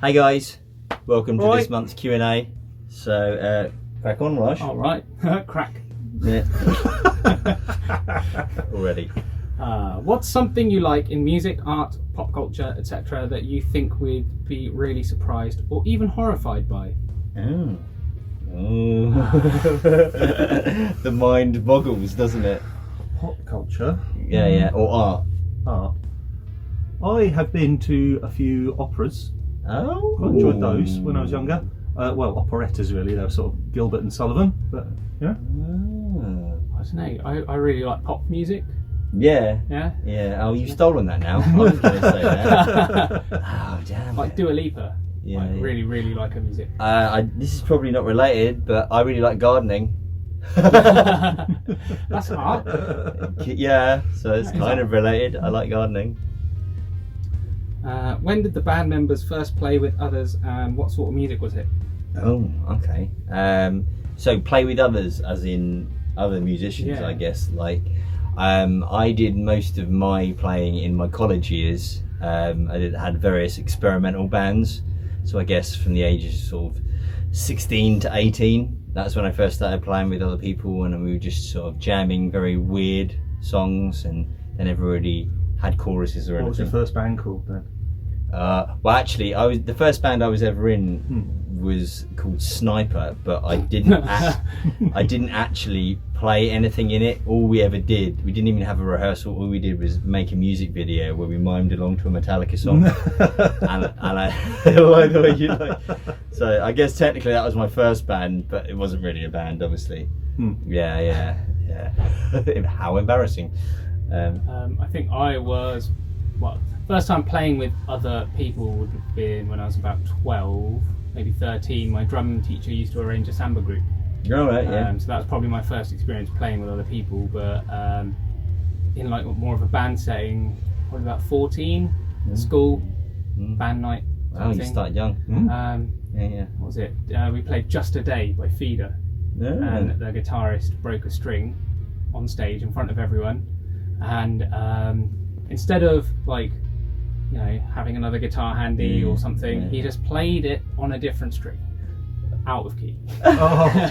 Hey guys, welcome to Right. this month's Q&A. So, crack on, Raj. All right, crack. Yeah. Already. What's something you like in music, art, pop culture, etc. that you think we'd be really surprised or even horrified by? Oh. The mind boggles, doesn't it? Pop culture, Yeah. Or art. art. I have been to a few operas. Oh. I enjoyed those when I was younger. Well, operettas really. They were sort of Gilbert and Sullivan, but yeah. Oh. I don't know. I really like pop music. Yeah. Yeah. Oh, you've stolen that now. I was going to say that. Oh, damn Like it. Dua Lipa. Yeah, Like, yeah. really like her music. This is probably not related, but I really like gardening. That's art. Yeah, so it's That is kind art. of related. I like gardening. When did the band members first play with others, and what sort of music was it? Oh, okay. So play with others, as in other musicians, Yeah. I guess. Like, I did most of my playing in my college years. Had various experimental bands. So I guess from the ages of sort of 16 to 18, that's when I first started playing with other people, and we were just sort of jamming very weird songs, and then everybody had choruses or What was anything. your first band called then? Well, actually, the first band I was ever in was called Sniper, but I didn't actually play anything in it. All we ever did, we didn't even have a rehearsal. All we did was make a music video where we mimed along to a Metallica song. and I like the way you like. So I guess technically that was my first band, but it wasn't really a band, obviously. Yeah. How embarrassing. I think I was, first time playing with other people would have been when I was about 12, maybe 13. My drum teacher used to arrange a samba group. All right, yeah. So that was probably my first experience playing with other people, but in like more of a band setting, probably about 14, at school, band night. Wow, you thing. started young. Yeah. What was it? We played Just a Day by Feeder, and the guitarist broke a string on stage in front of everyone, and instead of having another guitar handy or something, he just played it on a different string, out of key. I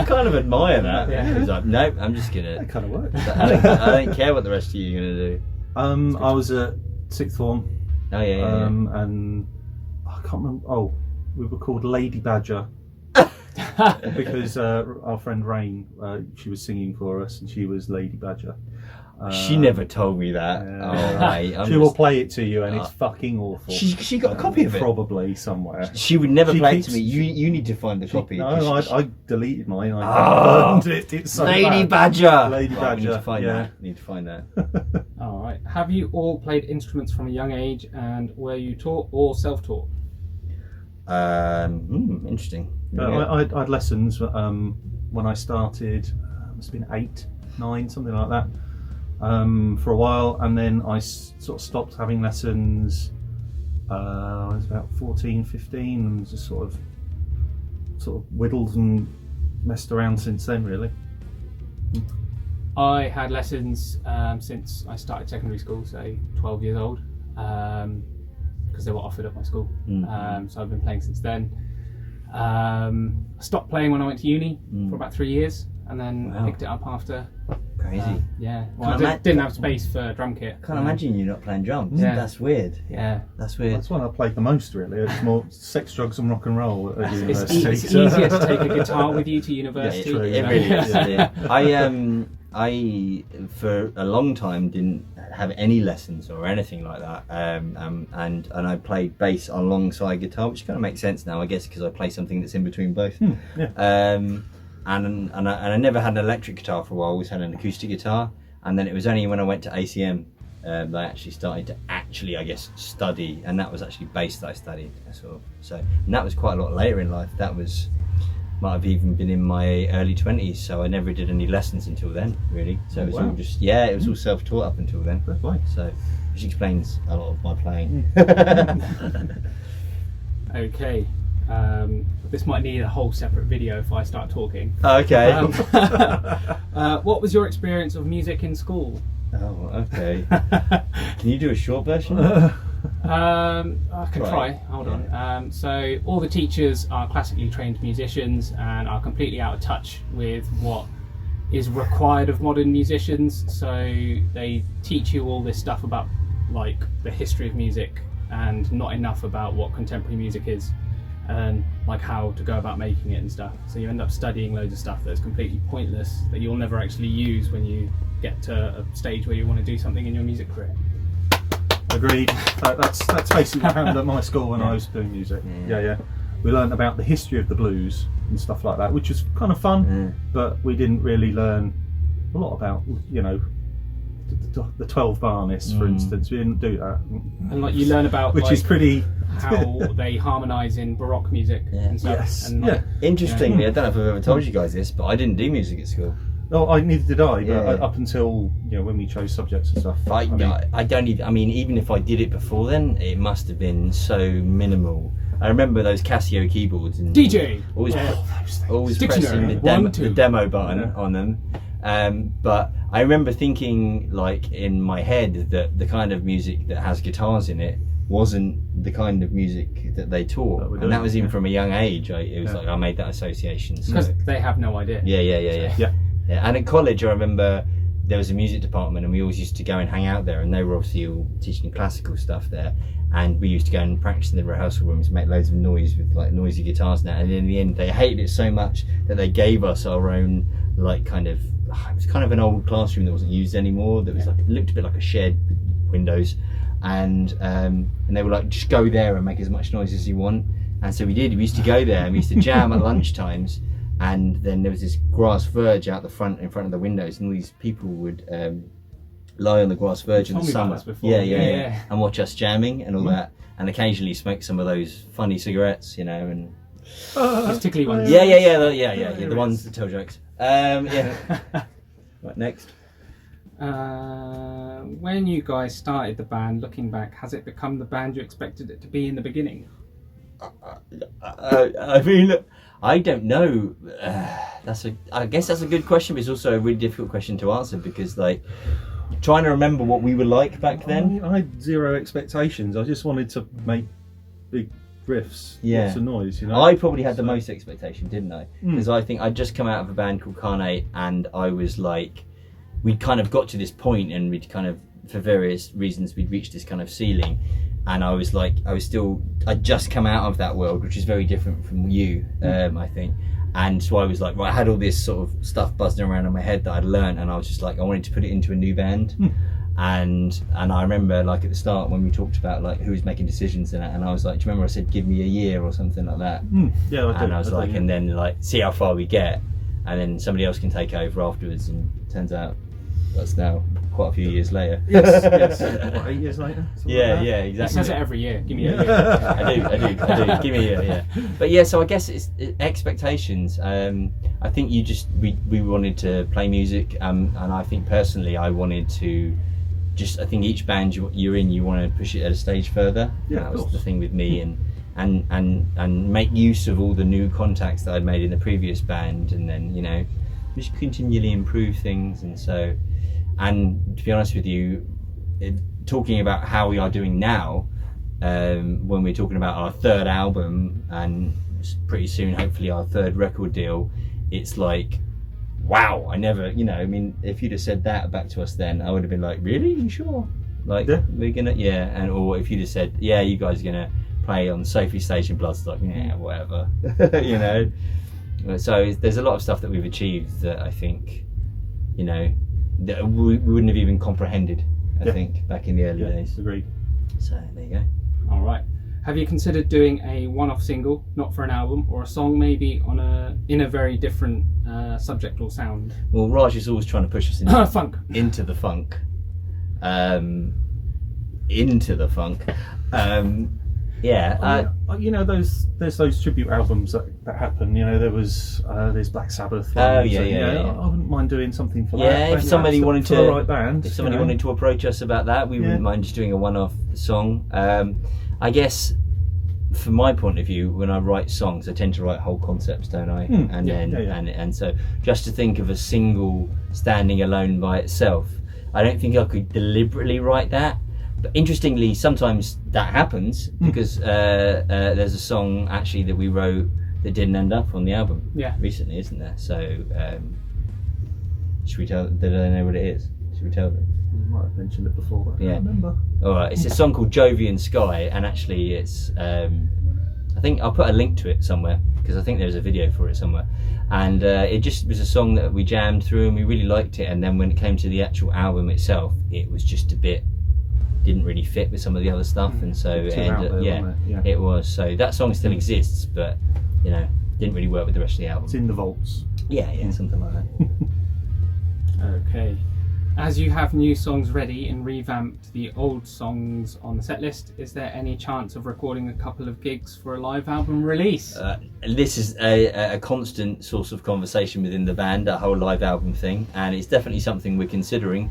kind of admire that. Yeah. He's like, nope, I'm just gonna. That kind of worked. I don't care what the rest of you are gonna do. I was at sixth form, Oh yeah. and I can't remember. Oh, we were called Lady Badger because our friend Rain, she was singing for us, and she was Lady Badger. She never told me that. Yeah. Oh mate, She will play it to you, and it's fucking awful. She got a copy of it. Probably somewhere. She would never She play keeps- it to me. You need to find the copy. No, I deleted mine. I Oh, burned it. It's so Lady bad. Badger. Lady Right, we need to Badger, find yeah. that. Need to find that. All right. Have you all played instruments from a young age, and were you taught or self-taught? Interesting. I had lessons when I started. Must have been 8, 9, something like that. For a while, and then I sort of stopped having lessons. I was about 14, 15, and just sort of whittled and messed around since then, really. I had lessons since I started secondary school, say 12 years old, because they were offered at my school. So I've been playing since then. I stopped playing when I went to uni for about 3 years, and then Wow. picked it up after. Crazy. Yeah, well, Can't I didn't have space for drum kit. Can't imagine you not playing drums. Yeah. That's weird. Yeah, That's weird. That's when I played the most, really. It's more sex, drugs, and rock and roll at university. it's easier to take a guitar with you to Yeah, university. true, it yeah. really is. Yeah. I for a long time didn't have any lessons or anything like that, and I played bass alongside guitar, which kind of makes sense now, I guess, because I play something that's in between both. And I never had an electric guitar for a while. I always had an acoustic guitar, and then it was only when I went to ACM that I actually started to I guess, study, and that was actually bass that I studied. And that was quite a lot later in life. That might have even been in my early 20s, so I never did any lessons until then, really. So it was all just it was all self-taught up until then. Fair play. So which explains a lot of my playing. Okay. This might need a whole separate video if I start talking. Okay. What was your experience of music in school? Oh, okay. Can you do a short version? I can try. Hold on. So all the teachers are classically trained musicians and are completely out of touch with what is required of modern musicians. So they teach you all this stuff about like the history of music and not enough about what contemporary music is and like how to go about making it and stuff. So you end up studying loads of stuff that's completely pointless that you'll never actually use when you get to a stage where you want to do something in your music career. Agreed. That's basically what happened at my school when I was doing music. Yeah. We learned about the history of the blues and stuff like that, which was kind of fun, but we didn't really learn a lot about, you know, the 12 barness, for instance. We didn't do that. And like you learn about which is pretty how they harmonise in Baroque music and stuff. Yes. And like, Interestingly, I don't know if I've ever told you guys this, but I didn't do music at school. Oh, neither did I. But up until, you know, when we chose subjects and stuff. I don't even. I mean, even if I did it before then, it must have been so minimal. I remember those Casio keyboards and DJ. Always pressing the demo button on them. But I remember thinking, like in my head, that the kind of music that has guitars in it wasn't the kind of music that they taught, and that was even from a young age. It was like I made that association because they have no idea. Yeah. And at college, I remember there was a music department, and we always used to go and hang out there. And they were obviously all teaching classical stuff there, and we used to go and practice in the rehearsal rooms, make loads of noise with like noisy guitars and that. And in the end, they hated it so much that they gave us our own like kind of. It was kind of an old classroom that wasn't used anymore. That was like it looked a bit like a shed with windows, and they were like, just go there and make as much noise as you want. And so we did. We used to go there and we used to jam at lunch times. And then there was this grass verge out the front, in front of the windows, and all these people would lie on the grass verge in the summer. Yeah, and watch us jamming and all that, and occasionally smoke some of those funny cigarettes, you know, and those tickly ones. The ones that tell jokes. Right, next. When you guys started the band, looking back, has it become the band you expected it to be in the beginning? I mean, I don't know. I guess that's a good question, but it's also a really difficult question to answer because, like, trying to remember what we were like back then. I had zero expectations. I just wanted to make big riffs, lots of noise. You know, I probably had the most expectation, didn't I? Because I think I'd just come out of a band called Carnate, and I was like, we'd kind of got to this point, and we'd kind of, for various reasons, we'd reached this kind of ceiling. And I was like, I'd just come out of that world, which is very different from you, I think. And so I was like, right, I had all this sort of stuff buzzing around in my head that I'd learned, and I was just like, I wanted to put it into a new band. And I remember, like, at the start when we talked about like who was making decisions and that, and I was like, do you remember I said give me a year or something like that? Yeah, I do. And I was like, and then like see how far we get, and then somebody else can take over afterwards. And it turns out that's now quite a few years later. Yes. What, 8 years later? Yeah, exactly. He says it every year. Give me a year. I do. Give me a year, yeah. But yeah, so I guess it's expectations. I think we wanted to play music, and I think personally I wanted to I think each band you're in, you want to push it at a stage further. Yeah, that was the thing with me, and make use of all the new contacts that I'd made in the previous band, and then, you know, just continually improve things. And so, and to be honest with you, talking about how we are doing now, when we're talking about our third album and pretty soon hopefully our third record deal, it's like, wow, I never, you know, I mean, if you'd have said that back to us then, I would have been like, really? You sure? Like, we're gonna, and or if you'd have said, yeah, you guys are gonna play on Sophie Stage in Bloodstock, yeah, whatever, you know. So there's a lot of stuff that we've achieved that I think, you know, that we wouldn't have even comprehended, I think, back in the early days. Agreed. So there you go. All right. Have you considered doing a one-off single, not for an album, or a song maybe in a very different subject or sound? Well, Raj is always trying to push us into funk. Into the funk. Into the funk. You know, there's those tribute albums that happen. You know, there's Black Sabbath. I wouldn't mind doing something for that. Yeah, if somebody wanted to, the right band, if somebody wanted to approach us about that, we wouldn't mind just doing a one-off song. I guess, from my point of view, when I write songs, I tend to write whole concepts, don't I? And so just to think of a single standing alone by itself, I don't think I could deliberately write that. But interestingly, sometimes that happens because there's a song actually that we wrote that didn't end up on the album recently, isn't there? So should we tell? Do they know what it is? Should we tell them? You might have mentioned it before, but I can't remember. All right, it's a song called Jovian Sky, and actually it's I think I'll put a link to it somewhere because I think there's a video for it somewhere. And it just was a song that we jammed through and we really liked it, and then when it came to the actual album itself, it was just a bit, didn't really fit with some of the other stuff, and so it ended up, it was. So that song still exists, but you know, didn't really work with the rest of the album. It's in the vaults. Yeah, something like that. Okay. As you have new songs ready and revamped the old songs on the set list, is there any chance of recording a couple of gigs for a live album release? This is a constant source of conversation within the band, that whole live album thing, and it's definitely something we're considering.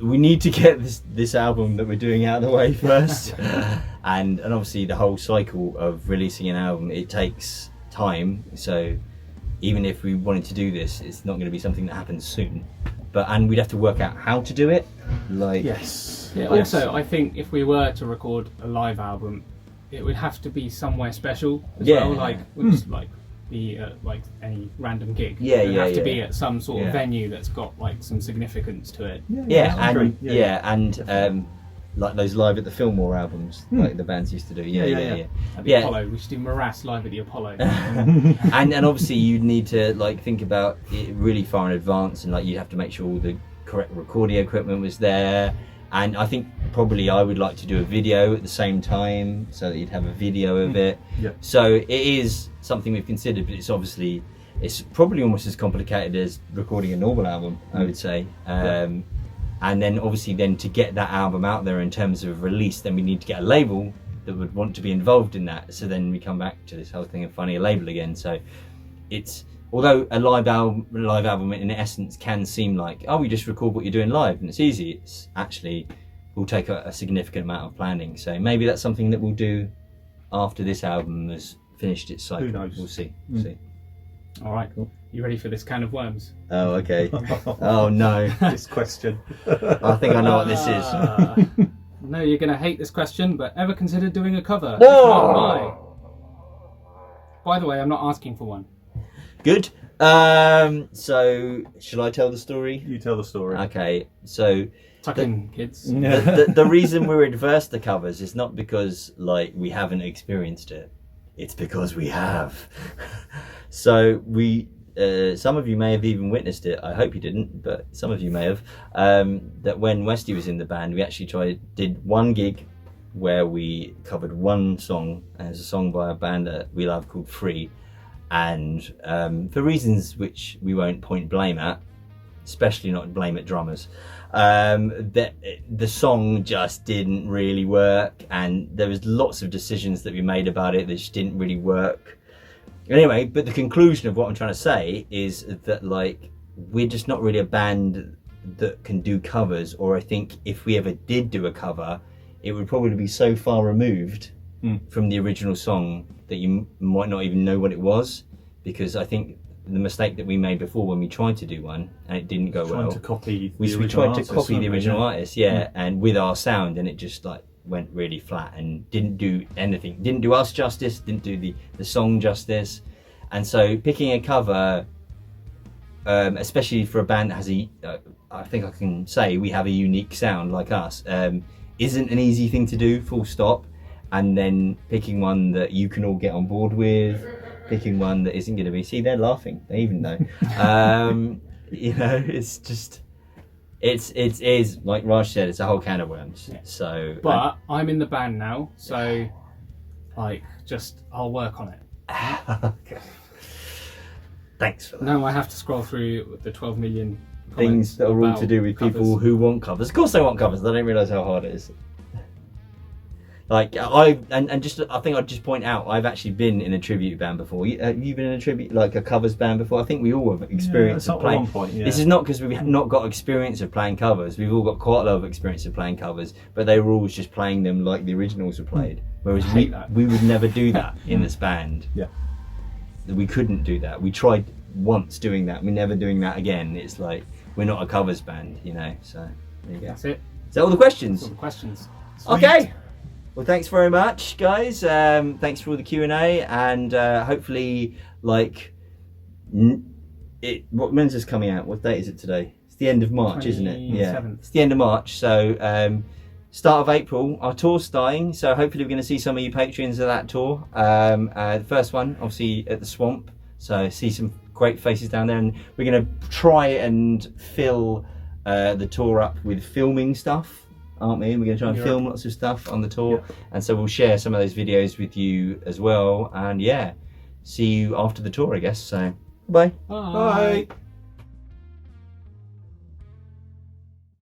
We need to get this album that we're doing out of the way first, and obviously the whole cycle of releasing an album, it takes time. So even if we wanted to do this, it's not going to be something that happens soon. And we'd have to work out how to do it. Also, I think if we were to record a live album, it would have to be somewhere special as well. Like, just like be like any random gig. It would have to be at some sort of venue that's got like some significance to it. And like those Live at the Fillmore albums, like the bands used to do. At the Apollo, we should do Morass live at the Apollo. and obviously you'd need to like think about it really far in advance, and like you'd have to make sure all the correct recording equipment was there. And I think probably I would like to do a video at the same time, so that you'd have a video of it. So it is something we've considered, but it's probably almost as complicated as recording a normal album, I would say. And then obviously to get that album out there in terms of release, then we need to get a label that would want to be involved in that. So then we come back to this whole thing of finding a label again. So it's, although a live album in essence can seem like, oh, you just record what you're doing live and it's easy, it's actually will take a significant amount of planning. So maybe that's something that we'll do after this album has finished its cycle. Who knows? We'll see. All right, cool. You ready for this can of worms? Oh, okay. Oh no. This question. I think I know what this is. No, you're going to hate this question, but ever considered doing a cover? No! If not, why? By the way, I'm not asking for one. Good. So, shall I tell the story? You tell the story. Okay, so... Tuck in, kids. The reason we're adverse to covers is not because, like, we haven't experienced it. It's because we have. So, some of you may have even witnessed it. I hope you didn't, but some of you may have. That when Westy was in the band, we actually did one gig where we covered one song, and it's a song by a band that we love called Free. And for reasons which we won't point blame at, especially not blame at drummers, the song just didn't really work, and there was lots of decisions that we made about it that just didn't really work. Anyway, but the conclusion of what I'm trying to say is that, like, we're just not really a band that can do covers, or I think if we ever did do a cover, it would probably be so far removed from the original song that you might not even know what it was, because I think the mistake that we made before when we tried to do one and it didn't go well, to copy we tried to copy the original artist, and with our sound, and it just like went really flat and didn't do anything, didn't do us justice, didn't do the song justice. And so picking a cover, especially for a band that has I think I can say we have a unique sound like us, isn't an easy thing to do, full stop. And then picking one that you can all get on board with, picking one that isn't going to be, see, they're laughing, they even know. You know, it's just, it is, like Raj said, it's a whole can of worms. Yeah. So, but I'm in the band now, so like, I'll work on it. Okay. Thanks for that. No, I have to scroll through the 12 million things that are all to do with covers. People who want covers. Of course they want covers, they don't realise how hard it is. Like, I think I'd just point out, I've actually been in a tribute band before. Have you been in a tribute, like a covers band before? I think we all have experience of playing. This is not because we've not got experience of playing covers. We've all got quite a lot of experience of playing covers, but they were always just playing them like the originals were played. Whereas we would never do that in this band. Yeah. We couldn't do that. We tried once doing that. We're never doing that again. It's like, we're not a covers band, you know, so there you go. That's it. Is that all the questions? All the questions. Okay. Well, thanks very much, guys. Thanks for all the Q&A, and hopefully, like, when's this coming out? What date is it today? It's the end of March, isn't it? Yeah, 27th. it's the end of March. So, start of April, our tour's starting. So hopefully, we're going to see some of you patrons of that tour. The first one, obviously, at the Swamp. So see some great faces down there, and we're going to try and fill the tour up with filming stuff. Aren't we? We're going to try and film lots of stuff on the tour, and so we'll share some of those videos with you as well. And yeah, see you after the tour, I guess. So, bye. Bye. Bye.